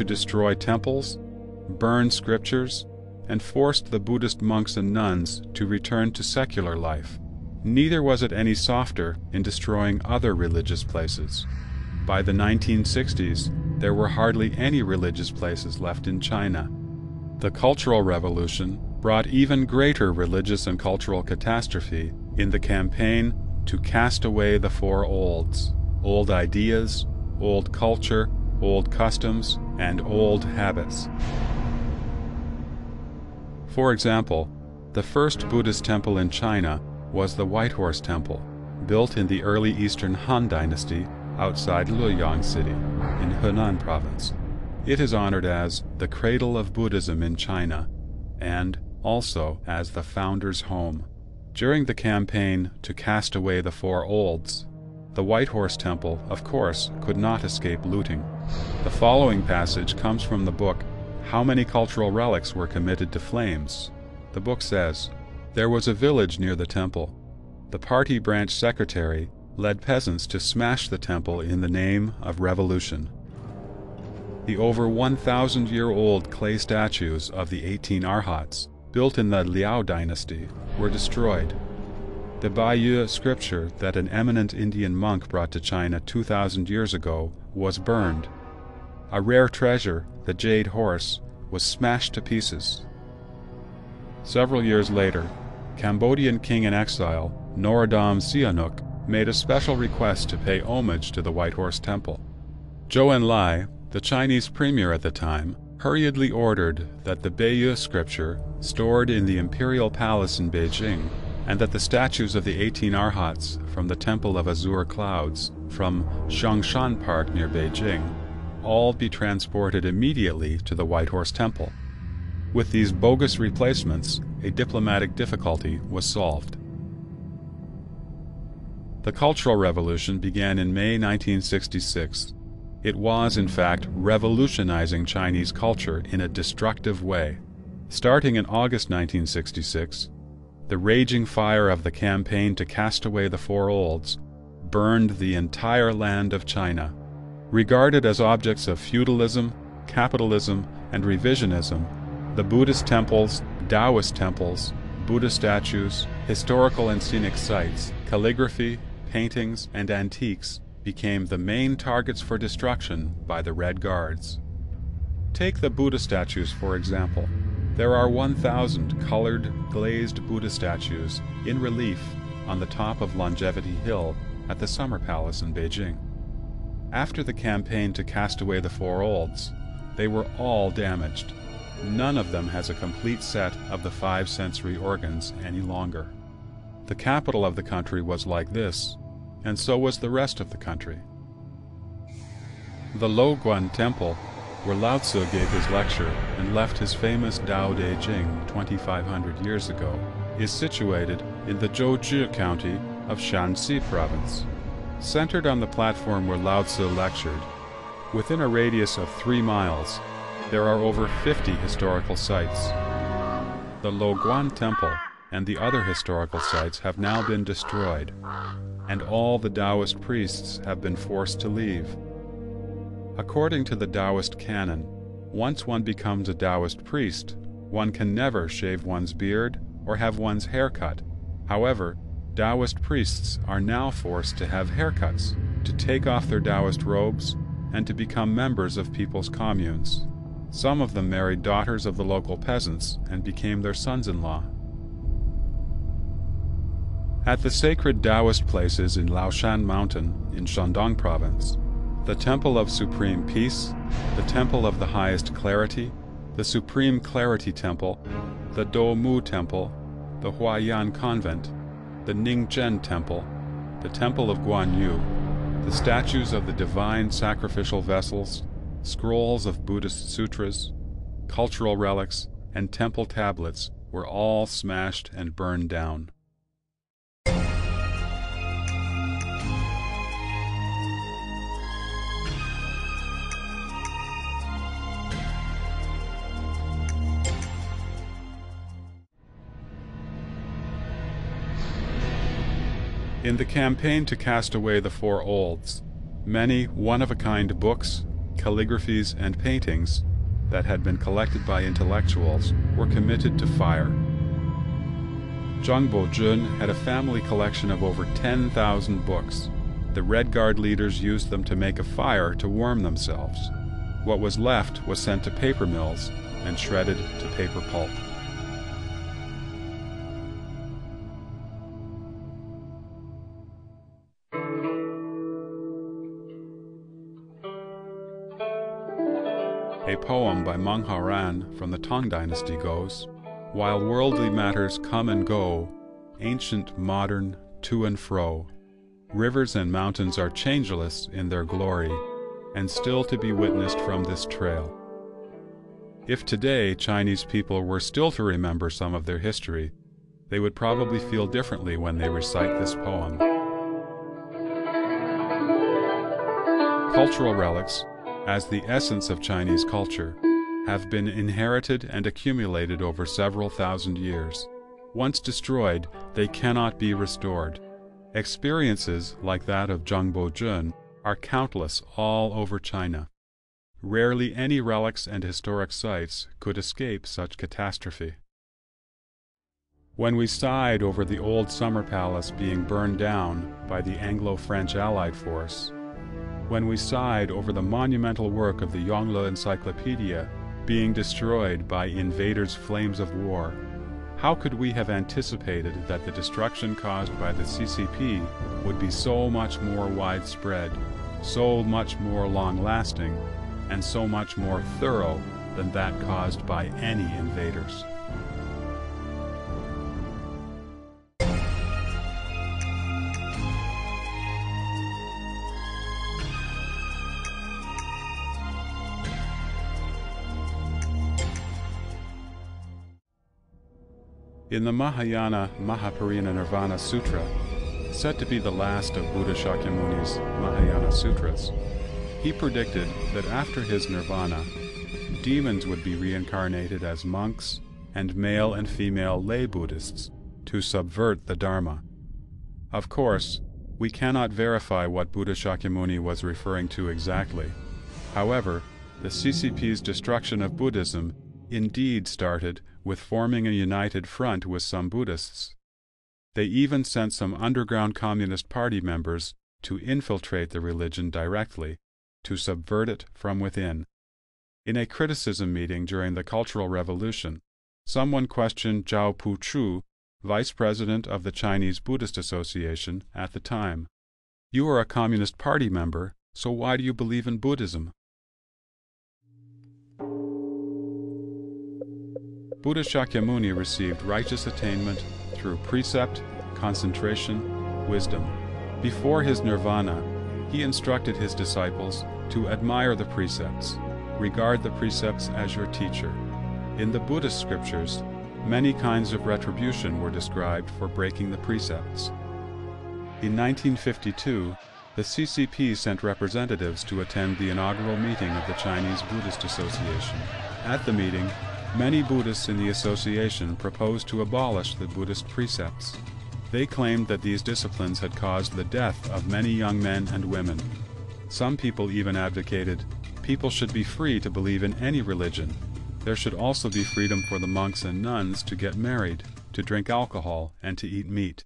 to destroy temples, burn scriptures, and forced the Buddhist monks and nuns to return to secular life. Neither was it any softer in destroying other religious places. By the 1960s, there were hardly any religious places left in China. The Cultural Revolution brought even greater religious and cultural catastrophe in the campaign to cast away the four olds: old ideas, old culture, old customs, and old habits. For example, the first Buddhist temple in China was the White Horse Temple, built in the early Eastern Han Dynasty outside Luoyang City in Henan Province. It is honored as the cradle of Buddhism in China and also as the founder's home. During the campaign to cast away the four olds, the White Horse Temple, of course, could not escape looting. The following passage comes from the book How Many Cultural Relics Were Committed to Flames? The book says, "There was a village near the temple. The party branch secretary led peasants to smash the temple in the name of revolution. The over 1,000-year-old clay statues of the 18 Arhats, built in the Liao dynasty, were destroyed. The Bayeux scripture that an eminent Indian monk brought to China 2,000 years ago was burned. A rare treasure, the jade horse, was smashed to pieces." Several years later, Cambodian king in exile, Norodom Sihanouk, made a special request to pay homage to the White Horse Temple. Zhou Enlai, the Chinese premier at the time, hurriedly ordered that the Bayeux scripture, stored in the imperial palace in Beijing, and that the statues of the 18 Arhats from the Temple of Azure Clouds, from Xiangshan Park near Beijing, all be transported immediately to the White Horse Temple. With these bogus replacements, a diplomatic difficulty was solved. The Cultural Revolution began in May 1966. It was, in fact, revolutionizing Chinese culture in a destructive way. Starting in August 1966, the raging fire of the campaign to cast away the four olds burned the entire land of China. Regarded as objects of feudalism, capitalism, and revisionism, the Buddhist temples, Taoist temples, Buddha statues, historical and scenic sites, calligraphy, paintings, and antiques became the main targets for destruction by the Red Guards. Take the Buddha statues, for example. There are 1,000 colored, glazed Buddha statues in relief on the top of Longevity Hill at the Summer Palace in Beijing. After the campaign to cast away the four olds, they were all damaged. None of them has a complete set of the 5 sensory organs any longer. The capital of the country was like this, and so was the rest of the country. The Luoguan Temple, where Lao Tzu gave his lecture and left his famous Tao Te Ching 2,500 years ago, is situated in the Zhouzhi County of Shanxi Province. Centered on the platform where Lao Tzu lectured, within a radius of 3 miles, there are over 50 historical sites. The Luoguan Temple and the other historical sites have now been destroyed, and all the Taoist priests have been forced to leave. According to the Taoist canon, once one becomes a Taoist priest, one can never shave one's beard or have one's hair cut. However, Taoist priests are now forced to have haircuts, to take off their Taoist robes, and to become members of people's communes. Some of them married daughters of the local peasants and became their sons-in-law. At the sacred Taoist places in Laoshan Mountain in Shandong Province, the Temple of Supreme Peace, the Temple of the Highest Clarity, the Supreme Clarity Temple, the Doumu Temple, the Huayan Convent, the Ningzhen Temple, the Temple of Guan Yu, the statues of the divine sacrificial vessels, scrolls of Buddhist sutras, cultural relics, and temple tablets were all smashed and burned down. In the campaign to cast away the four olds, many one-of-a-kind books, calligraphies, and paintings that had been collected by intellectuals were committed to fire. Zhangbo Jun had a family collection of over 10,000 books. The Red Guard leaders used them to make a fire to warm themselves. What was left was sent to paper mills and shredded to paper pulp. A poem by Meng Haoran from the Tang Dynasty goes, "While worldly matters come and go, ancient, modern, to and fro, rivers and mountains are changeless in their glory, and still to be witnessed from this trail." If today Chinese people were still to remember some of their history, they would probably feel differently when they recite this poem. Cultural relics, as the essence of Chinese culture, have been inherited and accumulated over several thousand years. Once destroyed, they cannot be restored. Experiences like that of Zhangbo Jun are countless all over China. Rarely any relics and historic sites could escape such catastrophe. When we sighed over the old summer palace being burned down by the Anglo-French Allied force, when we sighed over the monumental work of the Yongle Encyclopedia being destroyed by invaders' flames of war, how could we have anticipated that the destruction caused by the CCP would be so much more widespread, so much more long-lasting, and so much more thorough than that caused by any invaders? In the Mahayana Mahaparinirvana Sutra, said to be the last of Buddha Shakyamuni's Mahayana Sutras, he predicted that after his nirvana, demons would be reincarnated as monks and male and female lay Buddhists to subvert the Dharma. Of course, we cannot verify what Buddha Shakyamuni was referring to exactly. However, the CCP's destruction of Buddhism indeed started with forming a united front with some Buddhists. They even sent some underground Communist Party members to infiltrate the religion directly, to subvert it from within. In a criticism meeting during the Cultural Revolution, someone questioned Zhao Puchu, vice president of the Chinese Buddhist Association at the time. "You are a Communist Party member, so why do you believe in Buddhism?" Buddha Shakyamuni received righteous attainment through precept, concentration, wisdom. Before his nirvana, he instructed his disciples to admire the precepts, regard the precepts as your teacher. In the Buddhist scriptures, many kinds of retribution were described for breaking the precepts. In 1952, the CCP sent representatives to attend the inaugural meeting of the Chinese Buddhist Association. At the meeting, many Buddhists in the association proposed to abolish the Buddhist precepts. They claimed that these disciplines had caused the death of many young men and women. Some people even advocated people should be free to believe in any religion. There should also be freedom for the monks and nuns to get married, to drink alcohol, and to eat meat.